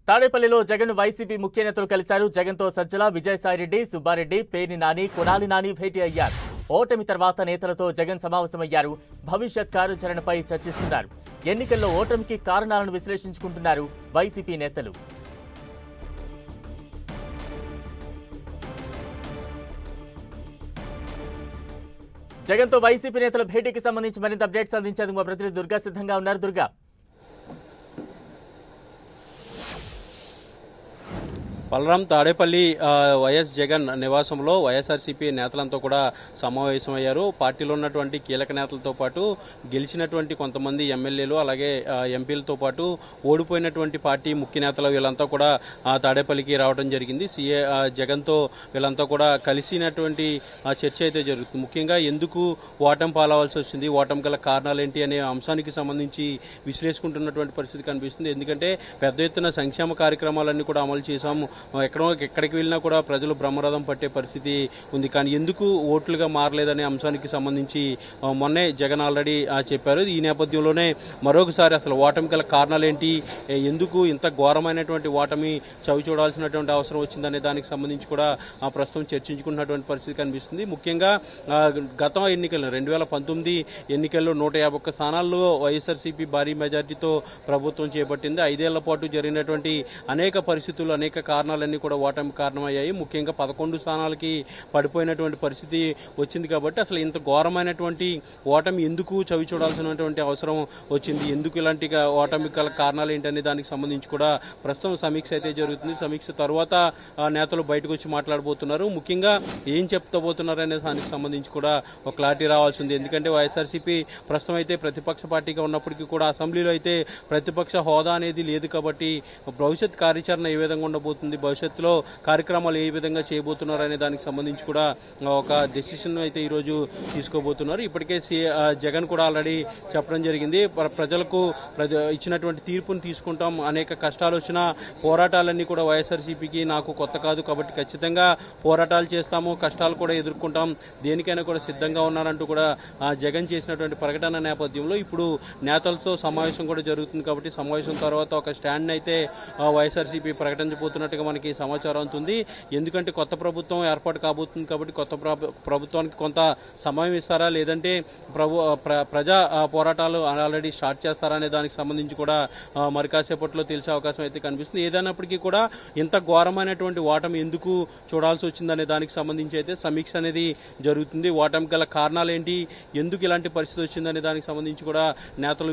తాడేపల్లిలో జగన్ వైసీపీ ముఖ్య నేతలు కలిశారు. జగన్తో సజ్జల, విజయసాయిరెడ్డి, సుబ్బారెడ్డి, పేర్ని నాని, కొడాలి నాని భేటీ అయ్యారు. ఓటమి తర్వాత నేతలతో జగన్ సమావేశమయ్యారు. భవిష్యత్ కార్యాచరణపై చర్చిస్తున్నారు. ఎన్నికల్లో ఓటమికి కారణాలను విశ్లేషించుకుంటున్నారు వైసీపీ నేతలు. జగన్తో వైసీపీ నేతల భేటీకి సంబంధించి మరింత అప్డేట్స్ అందించేందుకు మా ప్రతినిధి దుర్గా సిద్ధంగా ఉన్నారు. దుర్గా, బలరాం, తాడేపల్లి వైఎస్ జగన్ నివాసంలో వైఎస్ఆర్సీపీ నేతలంతా కూడా సమావేశమయ్యారు. పార్టీలో ఉన్నటువంటి కీలక నేతలతో పాటు గెలిచినటువంటి కొంతమంది ఎమ్మెల్యేలు అలాగే ఎంపీలతో పాటు ఓడిపోయినటువంటి పార్టీ ముఖ్య నేతలు వీళ్ళంతా కూడా తాడేపల్లికి రావడం జరిగింది. జగన్తో వీళ్ళంతా కూడా కలిసినటువంటి చర్చ అయితే జరుగుతుంది. ముఖ్యంగా ఎందుకు ఓటమి పాలవలసి వచ్చింది, ఓటమి గల కారణాలు ఏంటి అనే అంశానికి సంబంధించి విశ్లేషించుకుంటున్నటువంటి పరిస్థితి కనిపిస్తుంది. ఎందుకంటే పెద్ద ఎత్తున సంక్షేమ కార్యక్రమాలన్నీ కూడా అమలు చేశాము, ఎక్కడికి వెళ్ళినా కూడా ప్రజలు బ్రహ్మరథం పట్టే పరిస్థితి ఉంది. కానీ ఎందుకు ఓట్లుగా మారలేదనే అంశానికి సంబంధించి మొన్నే జగన్ ఆల్రెడీ చెప్పారు. ఈ నేపథ్యంలోనే మరొకసారి అసలు ఓటమి గల కారణాలేంటి, ఎందుకు ఇంత ఘోరమైనటువంటి ఓటమి చవి చూడాల్సినటువంటి అవసరం వచ్చిందనే దానికి సంబంధించి కూడా ప్రస్తుతం చర్చించుకుంటున్నటువంటి పరిస్థితి కనిపిస్తుంది. ముఖ్యంగా గత ఎన్నికల్లో 2019 ఎన్నికల్లో 151 స్థానాల్లో వైఎస్ఆర్సీపీ భారీ మెజార్టీతో ప్రభుత్వం చేపట్టింది. 5 ఏళ్ల పాటు జరిగినటువంటి అనేక పరిస్థితులు, అనేక కారణాలన్నీ కూడా ఓటమి కారణమయ్యాయి. ముఖ్యంగా 11 స్థానాలకి పడిపోయినటువంటి పరిస్థితి వచ్చింది. కాబట్టి అసలు ఇంత ఘోరమైనటువంటి ఓటమి ఎందుకు చవి చూడాల్సినటువంటి అవసరం వచ్చింది, ఎందుకు ఇలాంటి ఓటమి గల కారణాలు ఏంటనే దానికి సంబంధించి కూడా ప్రస్తుతం సమీక్ష అయితే జరుగుతుంది. సమీక్ష తర్వాత నేతలు బయటకు వచ్చి మాట్లాడబోతున్నారు. ముఖ్యంగా ఏం చెప్తబోతున్నారు అనే దానికి సంబంధించి కూడా ఒక క్లారిటీ రావాల్సి ఉంది. ఎందుకంటే వైఎస్ఆర్సీపీ ప్రస్తుతం అయితే ప్రతిపక్ష పార్టీగా ఉన్నప్పటికీ కూడా అసెంబ్లీలో అయితే ప్రతిపక్ష హోదా అనేది లేదు. కాబట్టి భవిష్యత్ కార్యాచరణ ఏ విధంగా ఉండబోతుంది, భవిష్యత్తులో కార్యక్రమాలు ఏ విధంగా చేయబోతున్నారు అనే దానికి సంబంధించి కూడా ఒక డెసిషన్ అయితే ఈ రోజు తీసుకోబోతున్నారు. ఇప్పటికే జగన్ కూడా ఆల్రెడీ చెప్పడం జరిగింది, ప్రజలకు ఇచ్చినటువంటి తీర్పును తీసుకుంటాం, అనేక కష్టాలు వచ్చినా పోరాటాలన్నీ కూడా వైఎస్ఆర్సీపీకి నాకు కొత్త కాదు, కాబట్టి ఖచ్చితంగా పోరాటాలు చేస్తాము, కష్టాలు కూడా ఎదుర్కొంటాం, దేనికైనా కూడా సిద్ధంగా ఉన్నారంటూ కూడా జగన్ చేసినటువంటి ప్రకటన నేపథ్యంలో ఇప్పుడు నేతలతో సమావేశం కూడా జరుగుతుంది. కాబట్టి సమావేశం తర్వాత ఒక స్టాండ్ అయితే వైఎస్ఆర్సీపీ ప్రకటించబోతున్నట్టుగా మనకి సమాచారం అవుతుంది. ఎందుకంటే కొత్త ప్రభుత్వం ఏర్పాటు కాబోతుంది కాబట్టి కొత్త ప్రభుత్వానికి కొంత సమయం ఇస్తారా, లేదంటే ప్రజా పోరాటాలు ఆల్రెడీ స్టార్ట్ చేస్తారా అనే దానికి సంబంధించి కూడా మరి కాసేపట్లో తెలిసే అవకాశం అయితే కనిపిస్తుంది. ఏదైనప్పటికీ కూడా ఇంత ఘోరమైనటువంటి ఓటమి ఎందుకు చూడాల్సి వచ్చిందనే దానికి సంబంధించి అయితే సమీక్ష అనేది జరుగుతుంది. ఓటమి గల కారణాలు ఏంటి, ఎందుకు ఇలాంటి పరిస్థితి వచ్చిందనే దానికి సంబంధించి కూడా నేతలు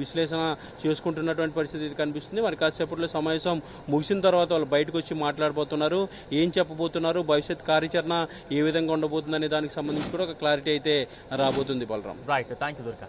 విశ్లేషణ చేసుకుంటున్నటువంటి పరిస్థితి కనిపిస్తుంది. మరి కాసేపట్లో సమావేశం ముగిసిన తర్వాత వాళ్ళు బయటకు వచ్చి మాట్లాడబోతున్నారు, ఏం చెప్పబోతున్నారు, భవిష్యత్ కార్యాచరణ ఏ విధంగా ఉండబోతుందనే దానికి సంబంధించి కూడా ఒక క్లారిటీ అయితే రాబోతుంది. Balaram, right, thank you Durga.